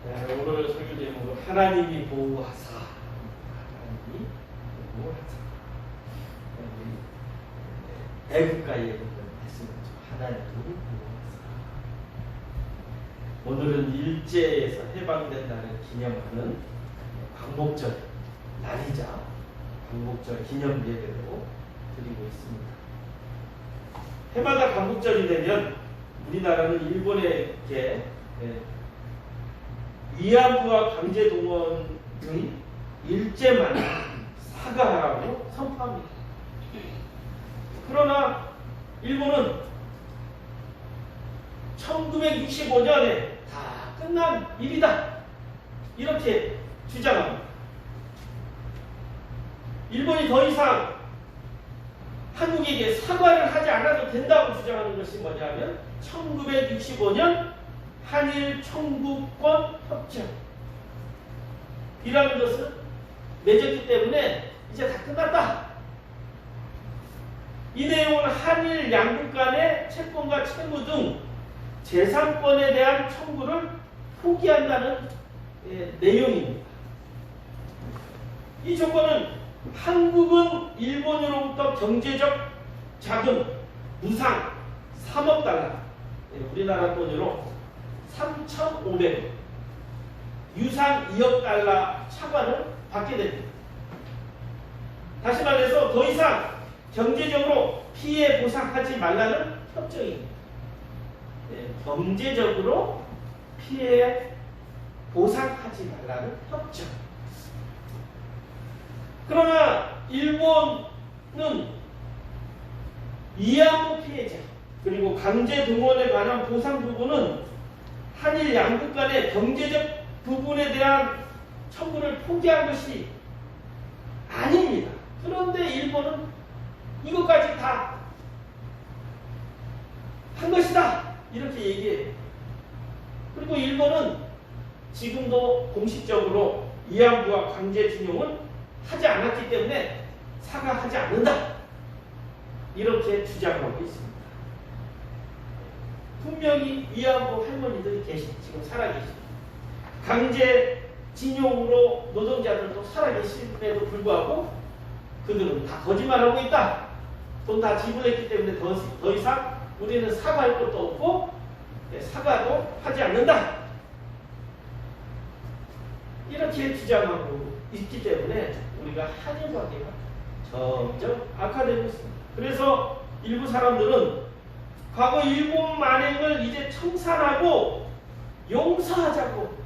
오늘 설교 제목은 하나님이 보호하사. 하나님이 보호하사. 애국가에 했습니다. 하나님이 보호하사. 오늘은 일제에서 해방된 날을 기념하는 광복절 날이자 광복절 기념 예배로 드리고 있습니다. 해마다 광복절이 되면 우리나라는 일본에게 위안부와 강제동원의 일제만 사과하라고 선포합니다. 그러나 일본은 1965년에 다 끝난 일이다 이렇게 주장합니다. 일본이 더 이상 한국에게 사과를 하지 않아도 된다고 주장하는 것이 뭐냐면 1965년 한일 청구권 협정 이라는 것을 맺었기 때문에 이제 다 끝났다. 이 내용은 한일 양국 간의 채권과 채무 등 재산권에 대한 청구를 포기한다는 내용입니다. 이 조건은 한국은 일본으로부터 경제적 자금, 무상 3억 달러, 우리나라 돈으로 3,500원, 유상 2억 달러 차관을 받게 됩니다. 다시 말해서 더 이상 경제적으로 피해 보상하지 말라는 협정입니다. 경제적으로 피해 보상하지 말라는 협정. 그러나 일본은 위안부 피해자 그리고 강제 동원에 관한 보상 부분은 한일 양국 간의 경제적 부분에 대한 청구를 포기한 것이 아닙니다. 그런데 일본은 이것까지 다 한 것이다 이렇게 얘기해요. 그리고 일본은 지금도 공식적으로 위안부와 강제징용을 하지 않았기 때문에 사과하지 않는다 이렇게 주장하고 있습니다. 분명히 위안부 할머니들이 지금 살아계십니다. 강제징용으로 노동자들도 살아계심에도 불구하고 그들은 다 거짓말하고 있다. 돈 다 지불했기 때문에 더 이상 우리는 사과할 것도 없고 사과도 하지 않는다. 이렇게 주장하고 있기 때문에 우리가 한일 관계가 점점 악화되고 있습니다. 그래서 일부 사람들은 과거 일본 만행을 이제 청산하고 용서하자고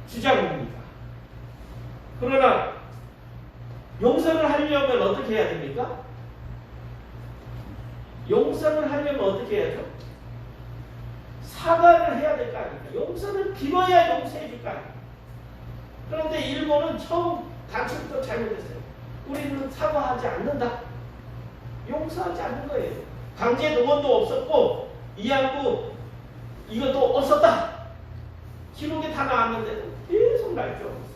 주장합니다. 그러나 용서를 하려면 어떻게 해야 됩니까? 용서를 하려면 어떻게 해야죠? 사과를 해야 될 거 아닙니까? 용서를 빌어야 용서해 줄 거 아닙니까? 그런데 일본은 처음 단추부터 잘못했어요. 우리는 사과하지 않는다. 용서하지 않는 거예요. 강제 동원도 없었고 위안부 이것도 없었다. 기록에 다 나왔는데도 계속 날조하고 있어요.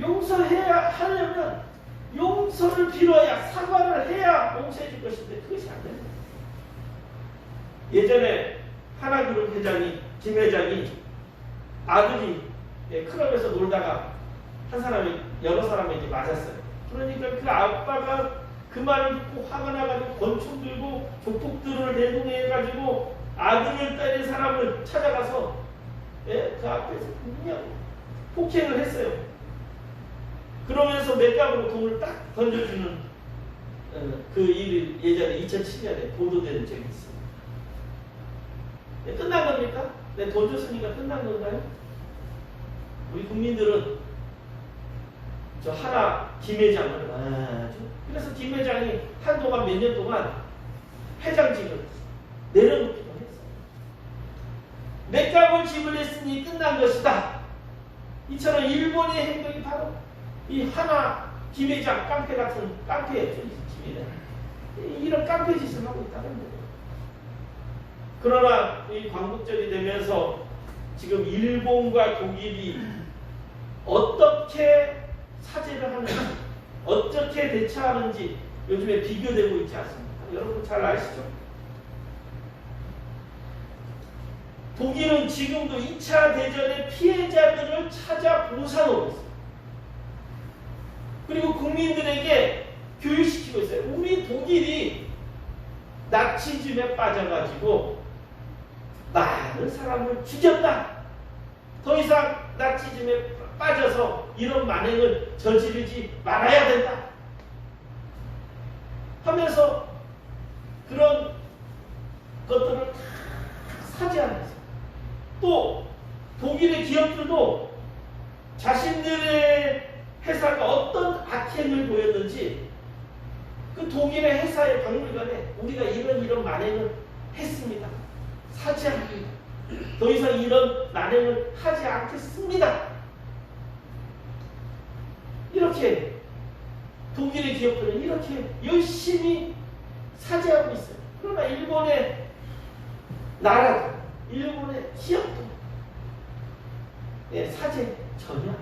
용서해야 하려면 용서를 빌어야 사과를 해야 용서해 줄 것인데 그것이 안 됩니다. 예전에 하나그룹 회장이 김 회장이 아들이 클럽에서 놀다가 한 사람이 여러 사람에게 맞았어요. 그러니까 그 아빠가 그 말을 듣고 화가 나가지고 권총 들고 조폭들을 대동해가지고 아들을 때린 사람을 찾아가서 그 앞에서 그냥 폭행을 했어요. 그러면서 맥락으로 돈을 딱 던져주는 그 일이 예전에 2007년에 보도된 적이 있습니다. 끝난 겁니까? 돈 줬으니까 끝난 건가요? 우리 국민들은 저 하나 김 회장을 그래서 김 회장이 한동안 몇 년 동안 회장직을 내려놓기도 했어요. 맥락을 지불했으니 끝난 것이다. 이처럼 일본의 행동이 바로 이 하나 김 회장 깡패 같은 깡패였죠. 이런 깡패 짓을 하고 있다는 거예요. 그러나 이 광복절이 되면서 지금 일본과 독일이 어떻게 사죄를 하는지 어떻게 대처하는지 요즘에 비교되고 있지 않습니까? 여러분 잘 아시죠? 독일은 지금도 2차 대전의 피해자들을 찾아 봉사하고 있어요. 그리고 국민들에게 교육시키고 있어요. 우리 독일이 나치즘에 빠져가지고 많은 사람을 죽였다. 더 이상 나치즘에 빠져서 이런 만행을 저지르지 말아야 된다. 하면서 그런 것들을 다 사죄하면서 또 독일의 기업들도 자신들의 회사가 어떤 악행을 보였는지 그 독일의 회사의 박물관에 우리가 이런 만행을 했습니다. 사죄합니다. 더 이상 이런 만행을 하지 않겠습니다. 이렇게 독일의 기업들은 이렇게 열심히 사죄하고 있어요. 그러나 일본의 나라도 일본의 기업도 사죄 전혀.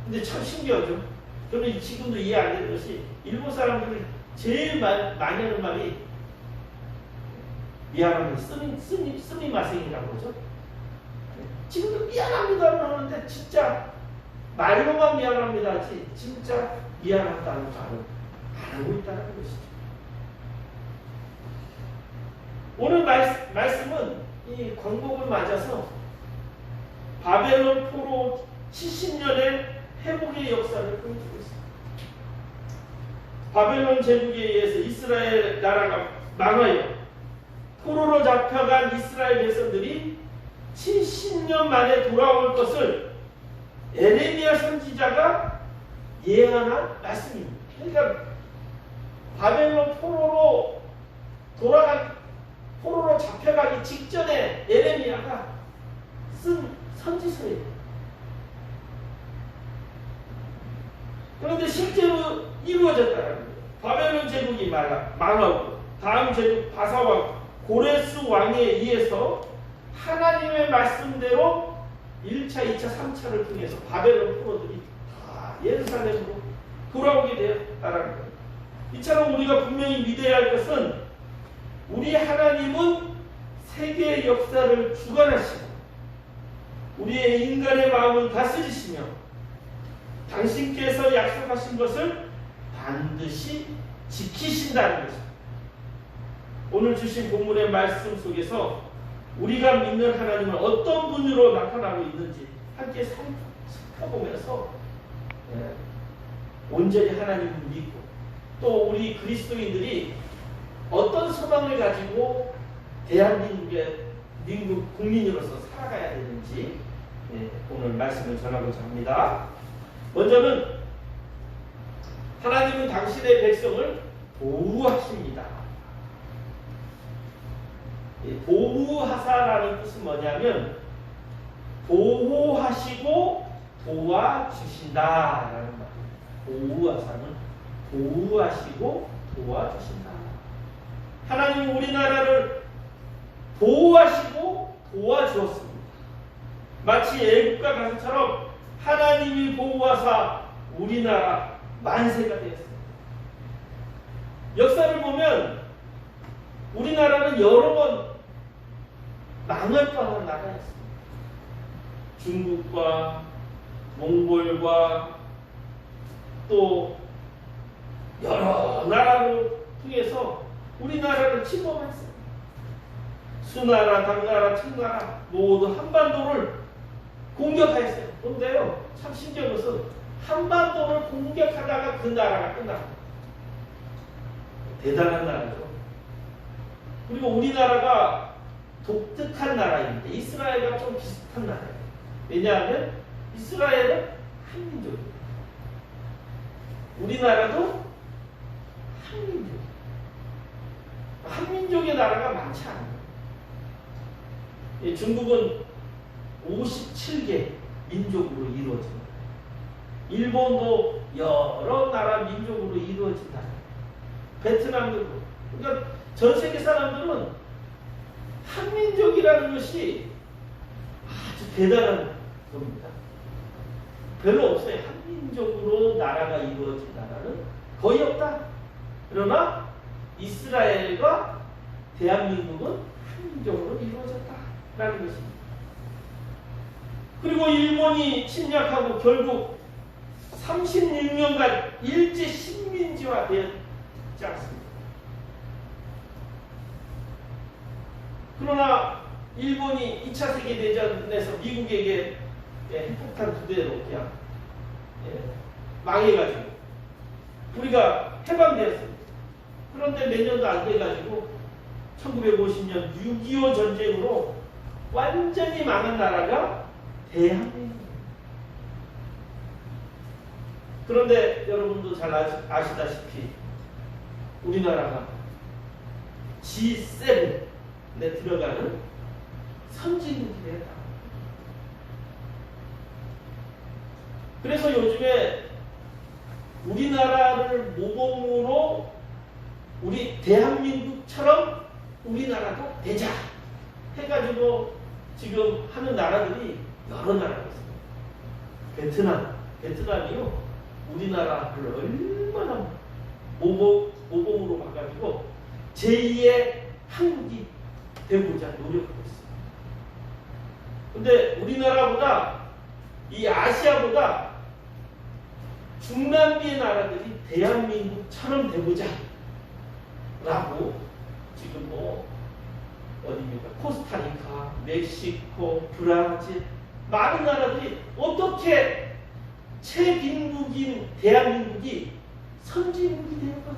근데 참 신기하죠. 저는 지금도 이해 안 되는 것이 일본 사람들이 제일 많이 하는 말이 미안합니다. 스미마셍이라고 그러죠. 지금도 미안합니다를 하는데 진짜 말로만 미안합니다 하지 진짜 미안하다는 말은 안 하고 있다는 것이죠. 오늘 말씀은 이 광복을 맞아서 바벨론 포로 70년의 회복의 역사를 보여주고 있습니다. 바벨론 제국에 의해서 이스라엘 나라가 망하여 포로로 잡혀간 이스라엘 백성들이 70년 만에 돌아올 것을 에레미야 선지자가 예언한 말씀입니다. 그러니까 바벨론 포로로 잡혀가기 직전에 에레미야가 쓴 선지서예요. 그런데 실제로 이루어졌다는 거예요. 바벨론 제국이 망하고 다음 제국 바사왕 고레스 왕에 의해서 하나님의 말씀대로 1차, 2차, 3차를 통해서 바벨론 포로들이 다 예루살렘으로 돌아오게 되었다는 거예요. 이처럼 우리가 분명히 믿어야 할 것은 우리 하나님은 세계의 역사를 주관하시고 우리의 인간의 마음을 다스리시며 당신께서 약속하신 것을 반드시 지키신다는 것입니다. 오늘 주신 본문의 말씀 속에서 우리가 믿는 하나님은 어떤 분으로 나타나고 있는지 함께 살펴보면서 온전히 하나님을 믿고 또 우리 그리스도인들이 어떤 소망을 가지고 대한민국 국민으로서 살아가야 되는지 오늘 말씀을 전하고자 합니다. 먼저는 하나님은 당신의 백성을 보호하십니다. 보호하사라는 뜻은 뭐냐면 보호하시고 도와주신다라는 말이에요. 보호하사는 보호하시고 도와주신다. 하나님은 우리나라를 보호하시고 도와주었습니다. 마치 애국가 가수처럼 하나님이 보호하사 우리나라 만세가 되었습니다. 역사를 보면 우리나라는 여러 번 망할 뻔한 나라였습니다. 중국과 몽골과 또 여러 나라를 통해서 우리나라를 침범했어요. 수나라, 당나라, 청나라 모두 한반도를 공격하였어요. 그런데요, 참 신기한 것은 한반도를 공격하다가 그 나라가 끝납니다. 대단한 나라죠. 그리고 우리나라가 독특한 나라입니다. 이스라엘과 좀 비슷한 나라예요. 왜냐하면 이스라엘은 한민족입니다. 우리나라도 한민족. 한민족의 나라가 많지 않아요. 중국은 57개 민족으로 이루어집니다. 일본도 여러 나라 민족으로 이루어진다. 베트남도 그러니까 전 세계 사람들은 한민족이라는 것이 아주 대단한 겁니다. 별로 없어요. 한민족으로 나라가 이루어진 나라는 거의 없다. 그러나 이스라엘과 대한민국은 한민족으로 이루어졌다라는 것입니다. 그리고 일본이 침략하고 결국 36년간 일제 식민지화 되었지 않습니까? 그러나 일본이 2차 세계대전에서 미국에게 핵폭탄 2대로 그냥 망해가지고 우리가 해방되었습니다. 그런데 몇 년도 안 돼가지고 1950년 6.25 전쟁으로 완전히 망한 나라가 대한민국입니다. 그런데 여러분도 잘 아시다시피 우리나라가 G7에 들어가는 선진국이 되었다. 그래서 요즘에 우리나라를 모범으로 우리 대한민국처럼 우리나라도 되자 해가지고 지금 하는 나라들이 여러 나라가 있습니다. 베트남이요 우리나라를 얼마나 모범으로 봐가지고 제2의 한국이 되고자 노력하고 있습니다. 근데 우리나라보다 이 아시아보다 중남미의 나라들이 대한민국처럼 되고자 라고 지금 어디입니까? 코스타리카, 멕시코, 브라질 많은 나라들이 어떻게 최빈국인 대한민국이 선진국이 되어가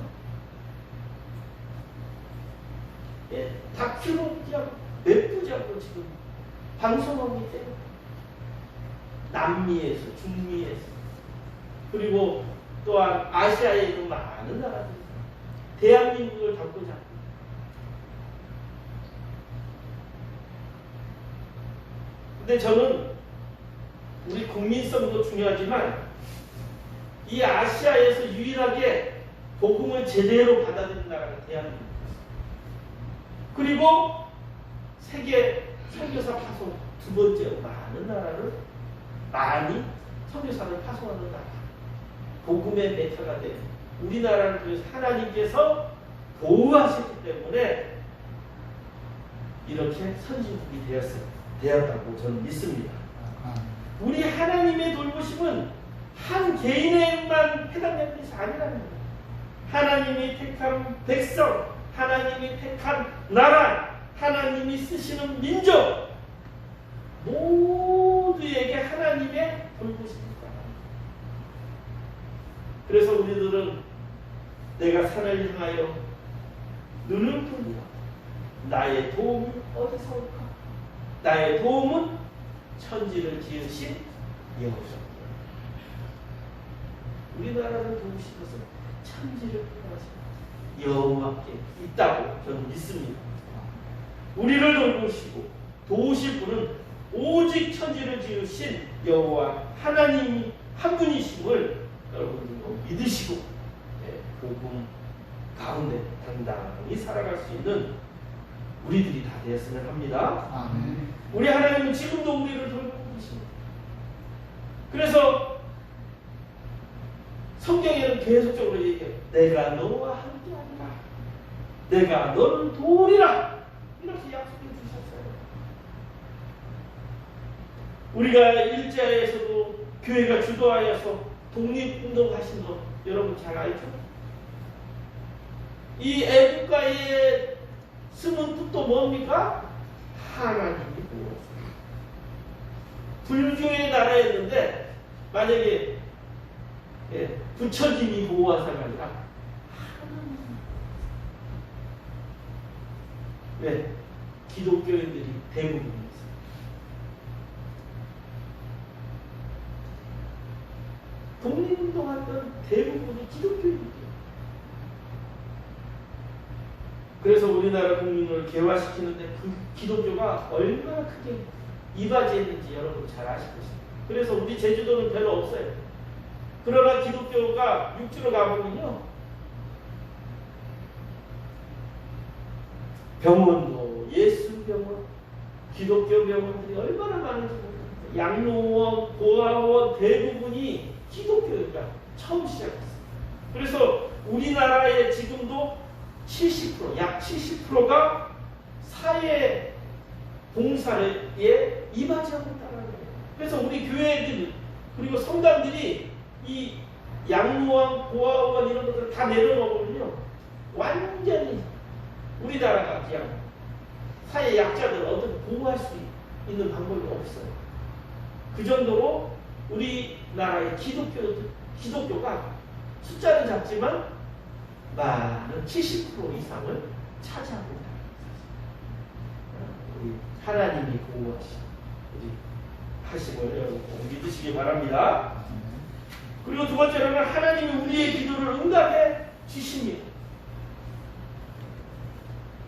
다큐로 그냥 몇 부작으로 지금 방송하고 있대요. 남미에서, 중미에서 그리고 또한 아시아에 있는 많은 나라들이 대한민국을 담고자 합니다. 근데 저는 우리 국민성도 중요하지만 이 아시아에서 유일하게 복음을 제대로 받아들인 나라가 대한민국입니다. 그리고 세계 선교사 파송 두 번째로 많은 나라를 많이 선교사를 파송하는 나라, 복음의 메타가 된 우리나라를 통해서 하나님께서 보호하셨기 때문에 이렇게 선진국이 되었다고 저는 믿습니다. 우리 하나님의 돌보심은 한 개인에만 해당되는 것이 아니라는 거예요. 하나님이 택한 백성, 하나님이 택한 나라, 하나님이 쓰시는 민족 모두에게 하나님의 돌보심입니다. 그래서 우리들은 내가 산을 향하여 눈을 듭니다. 나의 도움이 어디서 올까? 나의 도움은 천지를 지으신 여호와십니다. 우리나라를 도우신 것은 천지를 구하신 여호와께 있다고 저는 믿습니다. 우리를 돌보시고 도우실 분은 오직 천지를 지으신 여호와 하나님이 한 분이심을 여러분들도 믿으시고 복음 가운데 당당히 살아갈 수 있는 우리들이 다 되었으면 합니다. 아멘. 우리 하나님은 지금도 우리를 돌보고 계십니다. 그래서 성경에는 계속적으로 얘기해요. 내가 너와 함께하리라. 내가 너를 도우리라. 이렇게 약속해 주셨어요. 우리가 일제에서도 교회가 주도하여서 독립운동하신 거 여러분 잘 알죠? 이 애국가에 숨은 뜻도 뭡니까? 하나님이 보호하셨습니다. 불교의 나라였는데 만약에 부처님이 보호하사가 아니라 하나님. 왜? 기독교인들이 대부분이었어요. 독립운동하던 대부분이 기독교인이에요. 그래서 우리나라 국민을 개화시키는데 그 기독교가 얼마나 크게 이바지했는지 여러분 잘 아실 것입니다. 그래서 우리 제주도는 별로 없어요. 그러나 기독교가 육지로 가보면요. 병원도 예수병원, 기독교 병원들이 얼마나 많은지 모릅니다. 양로원, 고아원 대부분이 기독교가 처음 시작했어요. 그래서 우리나라에 지금도 70%, 약 70%가 사회 봉사에 임하지 않고 있다는 거예요. 그래서 우리 교회들 그리고 성당들이 이 양로원, 고아원 이런 것들을 다 내려놓으면요 완전히 우리나라가 그냥 사회 약자들을 어떻게 보호할 수 있는 방법이 없어요. 그 정도로 우리나라의 기독교가 숫자는 작지만 많은 70% 이상을 차지하고 있다. 우리 하나님이 보호하심을 여러분 믿으시기 바랍니다. 그리고 두 번째로는 하나님이 우리의 기도를 응답해 주십니다.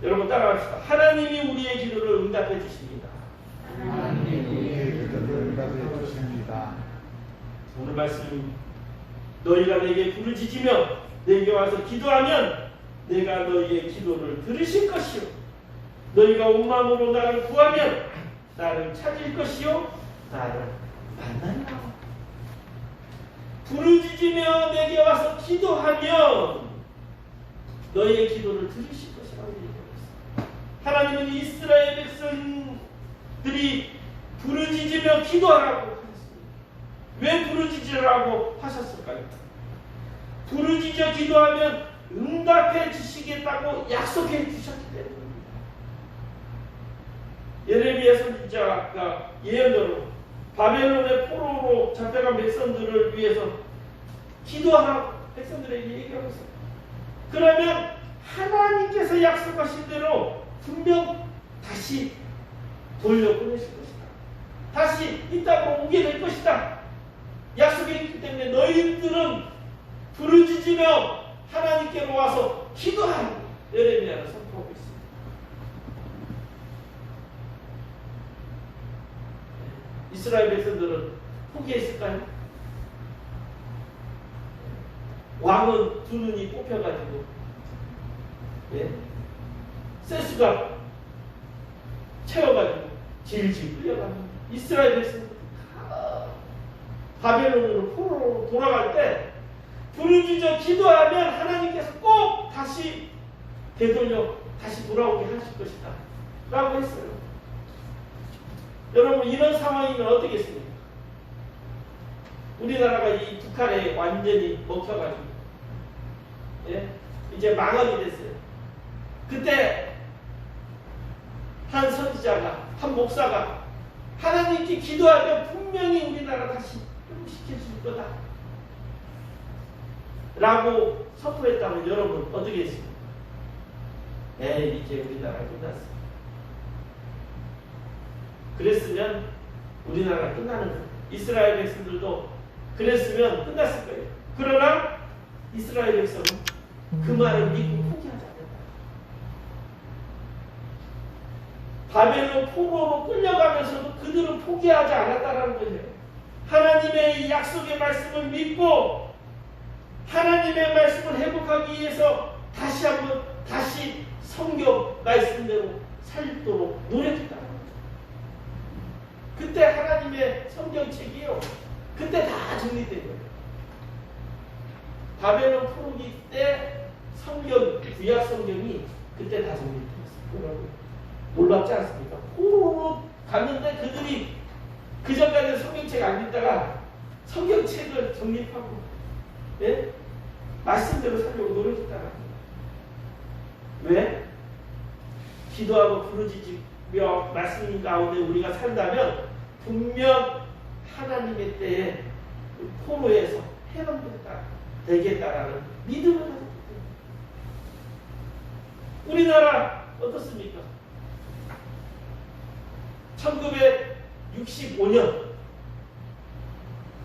여러분 따라합시다. 하나님이 우리의 기도를 응답해 주십니다. 하나님이 우리의 기도를 응답해 주십니다. 오늘 말씀 너희가 내게 부르짖으며 내게 와서 기도하면 내가 너희의 기도를 들으실 것이요 너희가 온 마음으로 나를 구하면 나를 찾을 것이요 나를 만난다. 부르짖으며 내게 와서 기도하면 너희의 기도를 들으실 것이라고 얘기했습니다. 하나님은 이스라엘 백성들이 부르짖으며 기도하라고 하셨습니다. 왜 부르짖으라고 하셨을까요? 부르짖어 기도하면 응답해 주시겠다고 약속해 주셨기 때문입니다. 예레미야 선지자가 예언대로 바벨론의 포로로 잡혀간 백성들을 위해서 기도하라고 백성들에게 얘기하고 있어요. 그러면 하나님께서 약속하신 대로 분명 다시 돌려보내실 것이다. 다시 이 땅으로 오게 될 것이다. 약속했기 때문에 너희들은 부르짖으며 하나님께로 와서 기도하라. 예레미야를 선포하고 있습니다. 이스라엘 백성들은 포기했을까요? 왕은 두 눈이 뽑혀가지고 세수가 채워가지고 질질 끌려가는 이스라엘 백성들 바벨론으로 포로로 돌아갈 때 부르짖어 기도하면 하나님께서 꼭 다시 되돌려 다시 돌아오게 하실 것이다 라고 했어요. 여러분 이런 상황이면 어떻겠습니까? 우리나라가 이 북한에 완전히 먹혀가지고 이제 망언이 됐어요. 그때 한 선지자가 한 목사가 하나님께 기도하면 분명히 우리나라 다시 회복시켜줄 거다 라고 선포했다면 여러분 어떻게 했습니까? 이제 우리나라 끝났어. 그랬으면 우리나라가 끝나는 거예요. 이스라엘 백성들도 그랬으면 끝났을 거예요. 그러나 이스라엘 백성은 그 말을 믿고 포기하지 않았다. 바벨론 포로로 끌려가면서도 그들은 포기하지 않았다라는 거예요. 하나님의 약속의 말씀을 믿고 하나님의 말씀을 회복하기 위해서 다시 한번 다시 성경 말씀대로 살도록 노력했다. 그때 하나님의 성경책이요. 그때 다 정리된 거예요. 바벨론 포로기 때 성경, 구약 성경이 그때 다 정리되었어요. 놀랍지 않습니까? 포로로 갔는데 그들이 그 전까지는 성경책 안 읽다가 성경책을 정립하고 말씀대로 살려고 노력했다는 거예요. 왜? 기도하고 부르짖으며 말씀 가운데 우리가 산다면 분명 하나님의 때에 포로에서 해방됐다 되겠다라는 믿음을 가졌기 때문에. 우리나라 어떻습니까? 1965년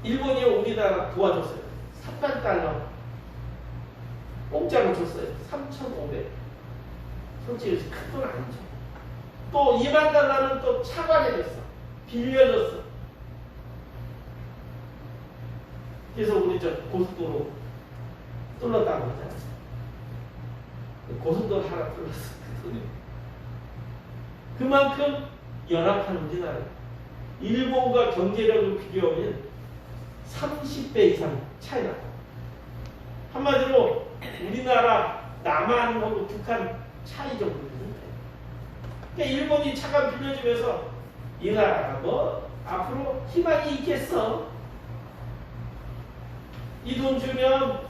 일본이 우리나라 도와줬어요. 3만 달러 공짜로 줬어요. 3,500. 솔직히 큰 돈 아니죠. 또 2만 달러는 또 차관해줬어. 빌려줬어. 그래서 우리 저 고속도로 뚫었다고 하잖아요. 고속도로 하나 뚫었어. 그 돈이. 그만큼 연합한 우리나라. 일본과 경제력을 비교하면 30배 이상 차이 나다. 한마디로 우리나라 남한하고 북한 차이 정도 되는데 그러니까 일본이 차관 빌려주면서 이 나라가 뭐 앞으로 희망이 있겠어. 이 돈 주면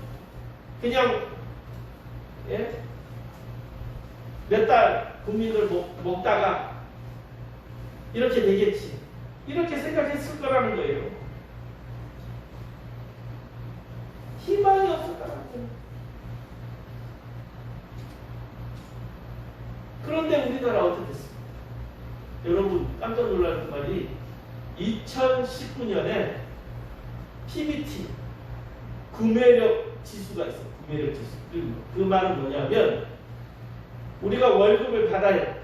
그냥 예? 몇 달 국민들 먹다가 이렇게 되겠지. 이렇게 생각했을 거라는 거예요. 희망이 없었다는 거예요. 그런데 우리나라 어떻게 됐어요? 여러분 깜짝 놀랄 그 말이 2019년에 PBT 구매력 지수가 있어요. 구매력 지수. 그 말은 뭐냐면 우리가 월급을 받아요.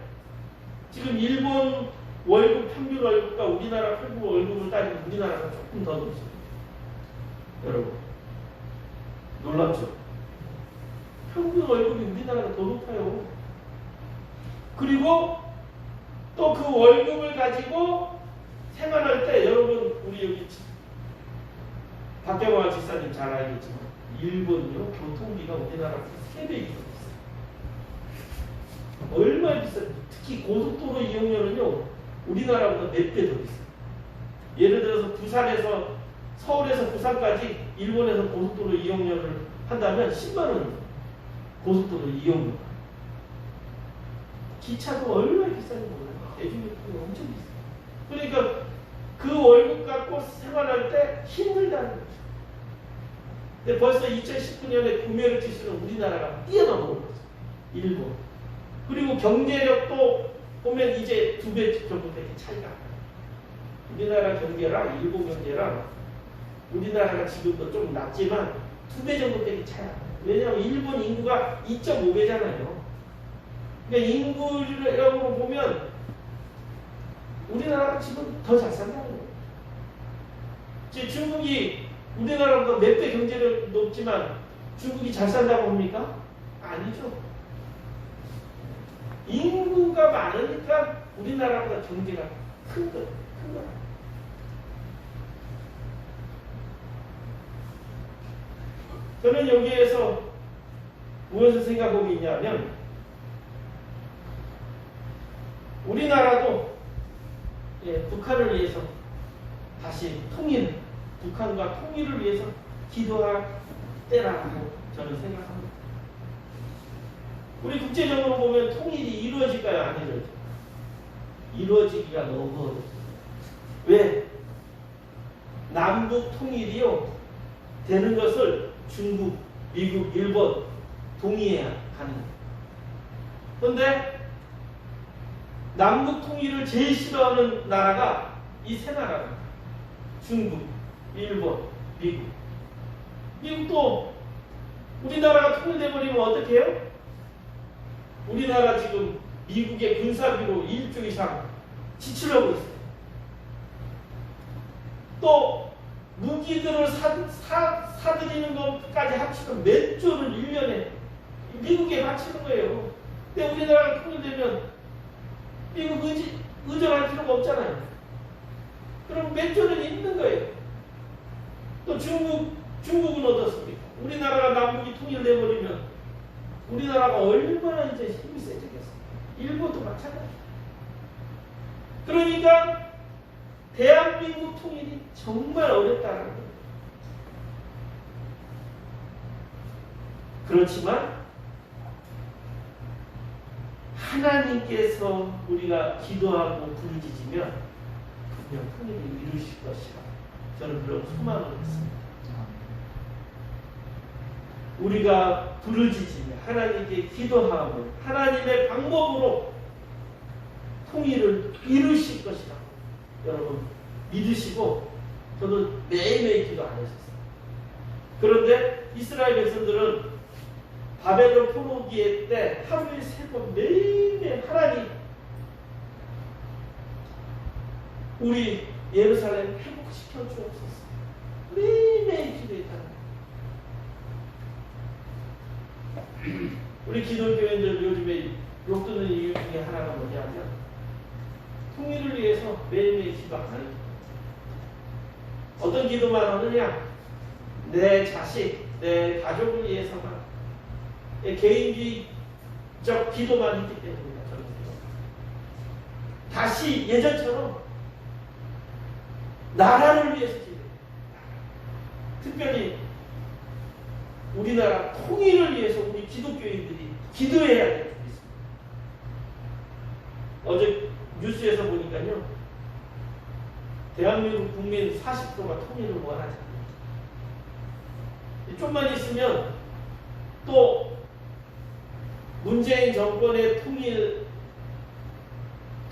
지금 일본 월급 평균 월급과 우리나라 평균 월급을 따지면 우리나라가 조금 더 높죠. 여러분 놀랍죠? 평균 월급이 우리나라가 더 높아요. 그리고 또 그 월급을 가지고 생활할 때 여러분 우리 여기 박경화 지사님 잘 알겠지만 일본요 교통비가 우리나라보다 3배 이상 비싸요. 얼마나 비싸요? 특히 고속도로 이용료는요 우리나라보다 몇 배 더 비싸요. 예를 들어서 부산에서 서울에서 부산까지 일본에서 고속도로 이용료를 한다면 10만 원이에요. 고속도로 이용료. 기차도 얼마나 비싼지 몰라요. 대중교통이 엄청 비싸요. 그러니까 그 월급 갖고 생활할 때 힘들다는 거죠. 근데 벌써 2019년에 구매력 지수는 우리나라가 뛰어넘은 거죠. 일본. 그리고 경제력도 보면 이제 2배 정도 되게 차이가 나요. 우리나라 경제랑 일본 경제랑 우리나라가 지금도 좀 낮지만 2배 정도 되게 차이 나요. 왜냐하면 일본 인구가 2.5배잖아요. 그러니까 인구력으로 보면 우리나라가 지금 더 잘 산다는 거예요. 지금 중국이 우리나라보다 몇 배 경제력 높지만 중국이 잘 산다고 봅니까? 아니죠. 인구가 많으니까 우리나라보다 경제가 큰 거예요. 저는 여기에서 무엇을 생각하고 있냐면 우리나라도 북한을 위해서 다시 북한과 통일을 위해서 기도할 때라고 저는 생각합니다. 우리 국제적으로 보면 통일이 이루어질까요? 안 이루어질까요? 이루어지기가 너무 어렵습니다. 왜? 남북 통일이요 되는 것을 중국, 미국, 일본 동의해야 가능해요. 그런데 남북 통일을 제일 싫어하는 나라가 이 세 나라입니다. 중국, 일본, 미국. 미국도 우리나라가 통일돼버리면 어떻게 해요? 우리나라 지금 미국의 군사비로 1조 이상 지출하고 있어요. 또 무기들을 사들이는 것까지 합치면 몇 조를 1년에 미국에 바치는 거예요. 근데 우리나라가 통일되면 미국 의존할 필요가 없잖아요. 그럼 몇 조는 있는 거예요. 또 중국은 어떻습니까? 우리나라가 남북이 통일돼버리면 우리나라가 얼마나 이제 힘이 세지겠어요. 일본도 마찬가지. 그러니까 대한민국 통일이 정말 어렵다는 거예요. 그렇지만 하나님께서 우리가 기도하고 부르짖으면 분명 통일을 이루실 것이라 저는 그런 소망을 했습니다. 우리가 부르짖으며 하나님께 기도하고 하나님의 방법으로 통일을 이루실 것이다. 여러분 믿으시고 저도 매일매일 기도 안 했었어요. 그런데 이스라엘 백성들은 바벨론 포로기에 때 하루에 3번 매일매일 하나님 우리 예루살렘 회복시켜 주옵소서. 매일매일 기도했다는 거예요. 우리 기독교인들 요즘에 욕드는 이유 중에 하나가 뭐냐면 통일을 위해서 매일매일 기도 안 하는 거예요. 어떤 기도만 하느냐? 내 자식, 내 가족을 위해서만 개인주의적 기도만 했기 때문입니다. 저는 다시 예전처럼 나라를 위해서 기도해요. 특별히 우리나라 통일을 위해서 우리 기독교인들이 기도해야 될 게 있습니다. 어제 뉴스에서 보니까요, 대한민국 국민 40%가 통일을 원하지 않습니다. 좀만 있으면 또 문재인 정권의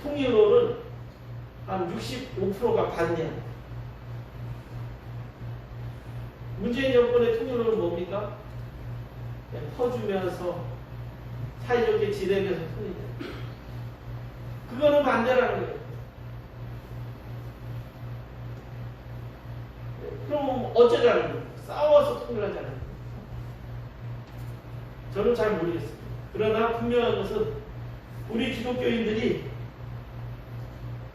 통일로는 한 65%가 반대합니다. 문재인 정권의 통일로는 뭡니까? 그냥 퍼주면서 사이좋게 지내면서 통일해요. 그거는 반대라는 거예요. 그럼 어쩌자는 거예요? 싸워서 통일하자는 거예요. 저는 잘 모르겠습니다. 그러나 분명한 것은 우리 기독교인들이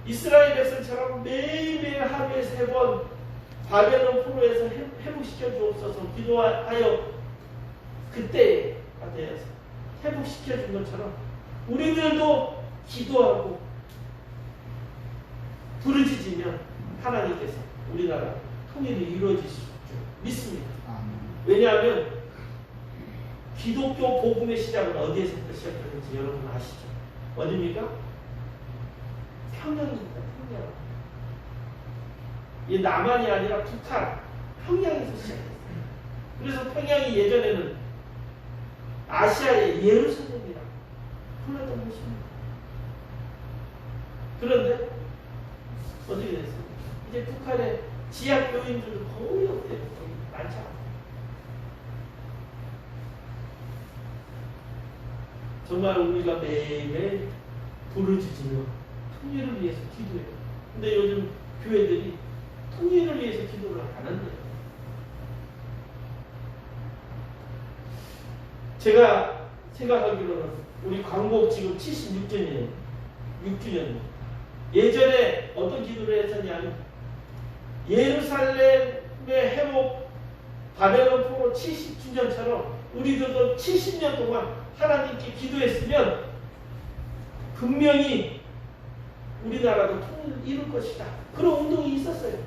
이스라엘 백성처럼 매일매일 하루에 3번 바벨론 포로에서 회복시켜 주옵소서 기도하여 그때에 대해서 회복시켜 준 것처럼 우리들도 기도하고 부르짖으면 하나님께서 우리나라 통일이 이루어질 수 믿습니다. 왜냐하면 기독교 복음의 시작은 어디에서부터 시작했는지 여러분 아시죠? 어디입니까? 평양입니다. 평양. 이 남한이 아니라 북한, 평양에서 시작했어요. 그래서 평양이 예전에는 아시아의 예루살렘이라 불렀던 곳입니다. 그런데 어떻게 됐어요? 이제 북한의 지하교인들은 거의 없대요. 거의 많지 않아요. 정말 우리가 매일매일 부르짖으며 통일을 위해서 기도해요. 근데 요즘 교회들이 통일을 위해서 기도를 안 한대요. 제가 생각하기로는 우리 광복 지금 76주년이에요. 6주년. 예전에 어떤 기도를 했었냐면 예루살렘의 회복 바벨론 포로 70주년처럼 우리들도 70년 동안 하나님께 기도했으면 분명히 우리나라도 통일을 이룰 것이다. 그런 운동이 있었어요.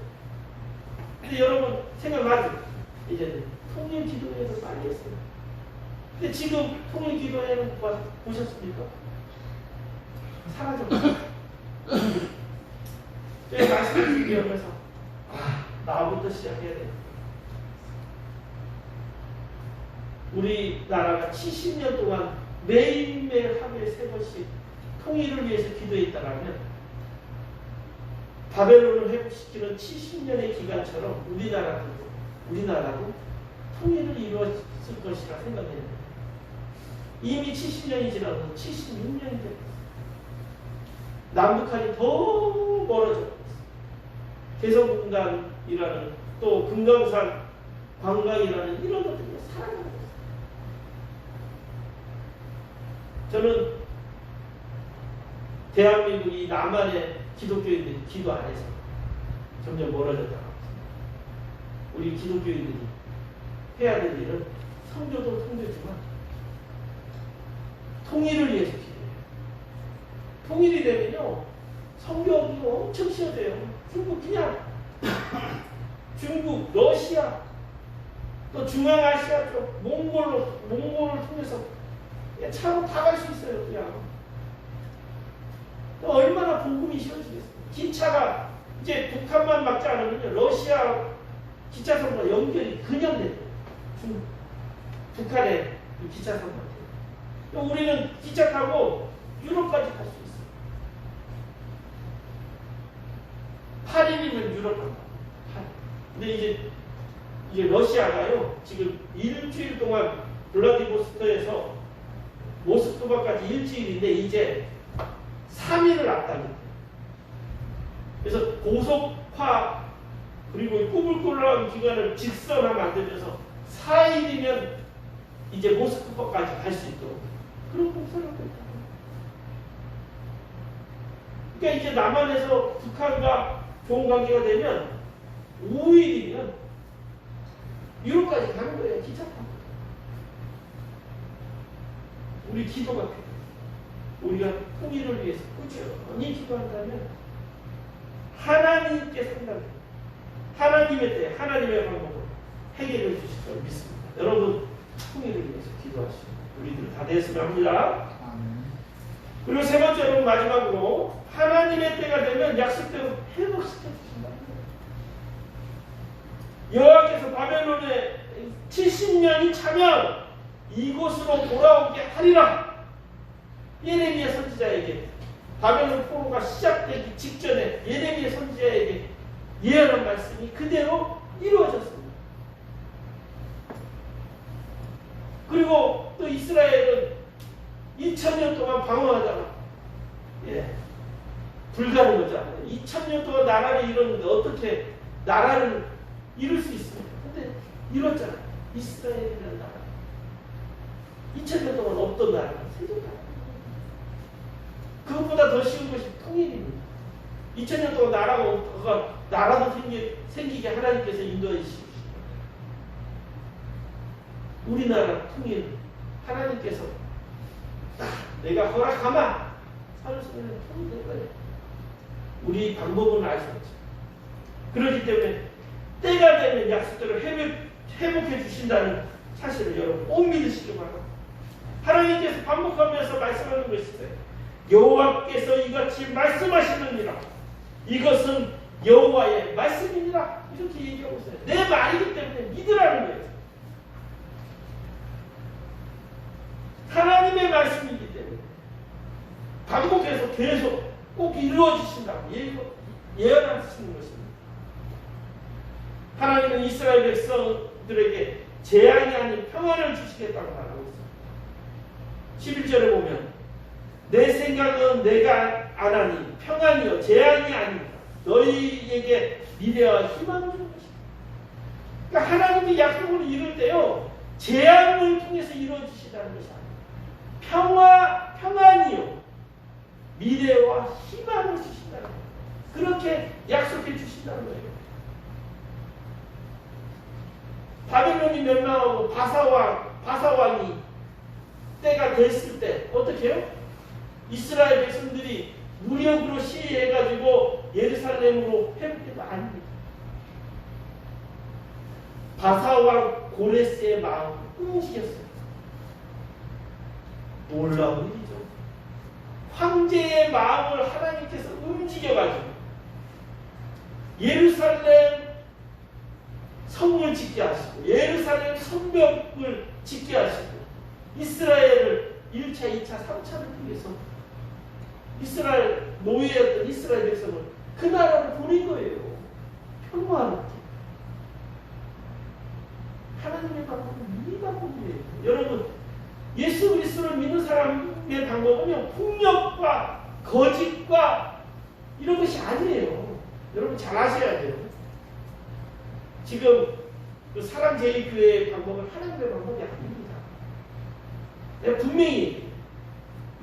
근데 여러분 생각나죠? 이제는 통일 기도회도 빨리 했어요. 근데 지금 통일 기도회는 보셨습니까? 사라졌어요. 제가 말씀을 드리면서 나부터 시작해야 돼. 우리나라가 70년 동안 매일매일 하루에 3번씩 통일을 위해서 기도했다라면 바벨론을 회복시키는 70년의 기간처럼 우리나라도 통일을 이루었을 것이라 생각해요. 이미 70년이 지나서 76년이 됐어요. 남북한이 더 멀어졌어요. 개성공단이라는 또 금강산 관광이라는 이런 것들이 사라져요. 저는 대한민국이 남한의 기독교인들이 기도 안 해서 점점 멀어졌다고 합니다. 우리 기독교인들이 해야 될 일은 성교도 성교지만 통일을 위해서 기도해요. 통일이 되면요 성교하기가 엄청 쉬워져요. 중국, 러시아, 또 중앙아시아 쪽 몽골을 통해서 차로 다 갈 수 있어요. 그냥 얼마나 복음이 쉬워지겠어요. 기차가 이제 북한만 막지 않으면요 러시아 기차선과 연결이 그냥 돼요. 북한의 기차선과. 우리는 기차 타고 유럽까지 갈 수 있어요. 8일이면 유럽 간다. 근데 이제 러시아가요 지금 일주일 동안 블라디보스토크에서 모스크바까지 일주일인데 이제 3일을 앞당겼대요. 그래서 고속화 그리고 꾸불꾸불한 기간을 직선화 만들면서 4일이면 이제 모스크바까지 갈 수 있도록 그런 공사를 하고 있다. 그러니까 이제 남한에서 북한과 좋은 관계가 되면 5일이면 유럽까지 가는 거예요. 기차 타고. 우리 기도가 필요해요. 우리가 통일을 위해서 꾸준히 기도한다면 하나님께 상담해 하나님의 때 하나님의 방법으로 해결해 주실 걸 믿습니다. 여러분 통일을 위해서 기도하시고 우리들 다 됐으면 합니다. 그리고 세 번째로 마지막으로 하나님의 때가 되면 약속대로 회복시켜 주신다. 여호와께서 바벨론에 70년이 차면 이곳으로 돌아오게 하리라. 예레미야 선지자에게 바벨론 포로가 시작되기 직전에 예레미야 선지자에게 예언한 말씀이 그대로 이루어졌습니다. 그리고 또 이스라엘은 2000년 동안 방황하다가 불가능하잖아요. 2000년 동안 나라를 이뤘는데 어떻게 나라를 이룰 수 있습니까? 근데 이뤘잖아요. 이스라엘이라는 나라. 2000년 동안 없던 나라가 생겼다. 그것보다 더 쉬운 것이 통일입니다. 2000년 동안 나라도 생기게 하나님께서 인도해 주십시오. 우리나라 통일 하나님께서 내가 허락하마 살을 쓰면 통일될 거예요. 우리 방법은 알 수 없죠. 그렇기 때문에 때가 되면 약속대로 회복해 주신다는 사실을 여러분 꼭 믿으시기 바랍니다. 하나님께서 반복하면서 말씀하는 것이 있어요. 여호와께서 이같이 말씀하시느니라. 이것은 여호와의 말씀이니라. 이렇게 얘기하고 있어요. 내 말이기 때문에 믿으라는 거예요. 하나님의 말씀이기 때문에 반복해서 계속 꼭 이루어지신다고 예언하시는 것입니다. 하나님은 이스라엘 백성들에게 재앙이 아닌 평안을 주시겠다고 말하고 있어요. 11절에 보면 내 생각은 내가 안 하니 평안이요 재앙이 아닙니다. 너희에게 미래와 희망을 주는 것입니다. 그러니까 하나님이 약속을 이룰 때요 재앙을 통해서 이루어지시다는 것이 아니에요. 평안이요 미래와 희망을 주신다는 거예요. 그렇게 약속해 주신다는 거예요. 바벨론이 멸망하고 바사왕이 때가 됐을 때 어떻게 해요? 이스라엘 백성들이 무력으로 시해가지고 예루살렘으로 회복된 거 아닙니다. 바사왕 고레스의 마음을 움직였어요. 놀라운 일이죠. 황제의 마음을 하나님께서 움직여가지고 예루살렘 성을 짓게 하시고 예루살렘 성벽을 짓게 하시고 이스라엘을 1차, 2차, 3차를 통해서 이스라엘 노예였던 이스라엘 백성을 그 나라를 보낸 거예요. 평화롭게. 하나님의 방법은 이 방법이에요. 여러분 예수 그리스도를 믿는 사람의 방법은요 폭력과 거짓과 이런 것이 아니에요. 여러분 잘 아셔야 돼요. 지금 그 사랑제일교회의 방법은 하나님의 방법이 아닙니다. 내가 분명히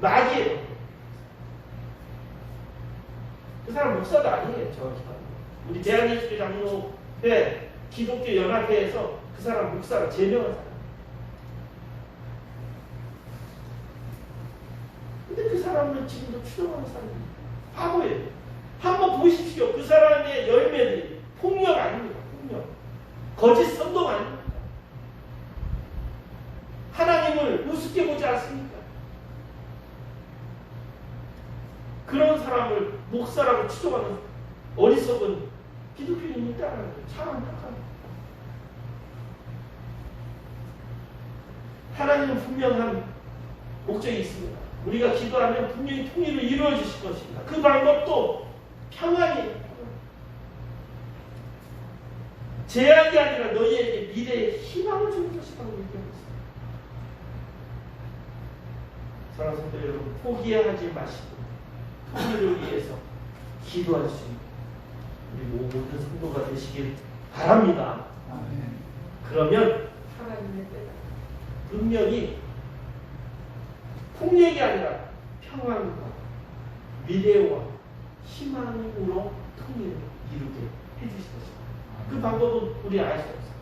마귀예요. 그 사람 목사도 아니에요. 정확히 말하면. 우리 대한예수교 장로회 기독교 연합회에서 그 사람 목사가 제명한 사람. 근데 그 사람은 지금도 추종하는 사람이에요. 바보예요. 한번 보십시오. 그 사람의 열매들이 폭력 아닙니다. 폭력. 거짓 선동 아닙니다. 하나님을 우습게 보지 않습니까? 그런 사람을 목사라고 추종하는 어리석은 기독교인이 있다는 거예요. 참 안타깝습니다. 하나님은 분명한 목적이 있습니다. 우리가 기도하면 분명히 통일을 이루어 주실 것입니다. 그 방법도 평안이에요. 재앙이 아니라 너희에게 미래의 희망을 주는 것이라고 얘기하고 있습니다. 사랑하는 성도 여러분, 포기하지 마시고 통일을 위해서 기도할 수 있는 우리 모든 성도가 되시길 바랍니다. 그러면 하나님의 때가 분명히 폭력이 아니라 평안과 미래와 희망으로 통일을 이루게 해주실 것입니다. 그 방법은 우리 알 수 없어요.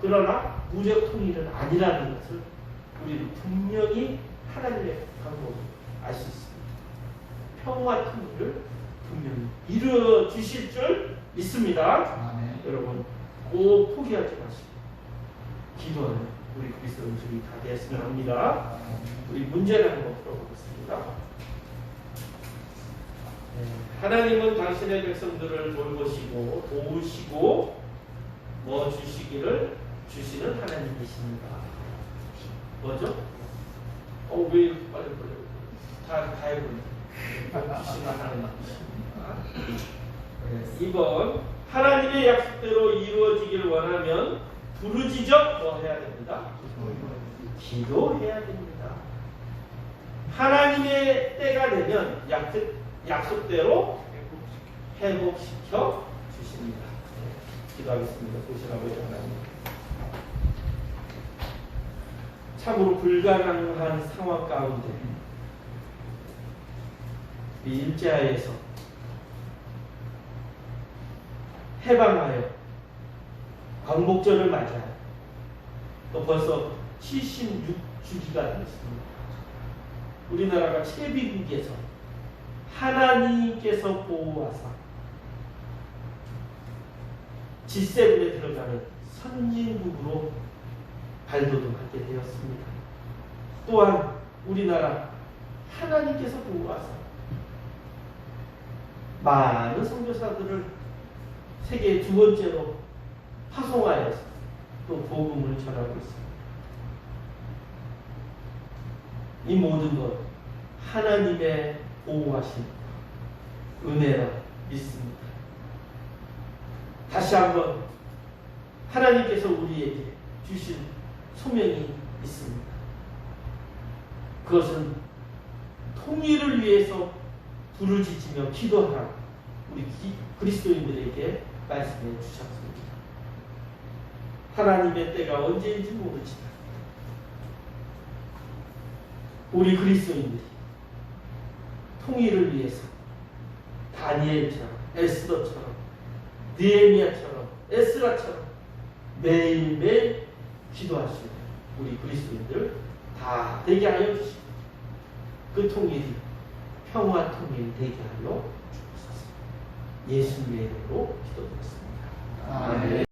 그러나 무력 통일은 아니라는 것을 우리는 분명히 하나님의 방법으로 알 수 있습니다. 평화 통일을 분명히 이루어 주실 줄 믿습니다. 아멘. 여러분 꼭 포기하지 마시고 기도하는 우리 그리스도인들이 다 되었으면 합니다. 우리 문제를 한번 풀어보겠습니다. 하나님은 당신의 백성들을 돌보시고 도우시고 뭐 주시기를 주시는 하나님이십니다. 뭐죠? 왜 이렇게 빨리 걸려요? 다 해보니 주시는 하나님이십니다. 2번 하나님의 약속대로 이루어지기를 원하면 부르짖어 뭐 해야 됩니다? 기도해야 됩니다. 하나님의 때가 되면 약속대로 회복시켜 주십니다. 기도하겠습니다. 보시라고 하나님. 참으로 불가능한 상황 가운데 이 일제하에서 해방하여 광복절을 맞아요. 또 벌써 76주기가 되었습니다. 우리나라가 최비국에서 하나님께서 보호하사 G7에 들어가는 선진국으로 발돋움하게 되었습니다. 또한 우리나라 하나님께서 보호하사 많은 선교사들을 세계 두 번째로 파송하여서 또 복음을 전하고 있습니다. 이 모든 것 하나님의 보호하신 은혜라 믿습니다. 다시 한번 하나님께서 우리에게 주신 소명이 있습니다. 그것은 통일을 위해서 부르짖으며 기도하라 우리 그리스도인들에게 말씀해 주셨습니다. 하나님의 때가 언제인지 모르지만 우리 그리스도인들이 통일을 위해서 다니엘처럼 에스더처럼 느헤미야처럼 에스라처럼 매일매일 기도하시는 우리 그리스도인들 다 되게 하여 주시고 그 통일이 평화 통일 되게 하여 주옵소서. 예수님의 이름으로 기도드렸습니다. 아멘.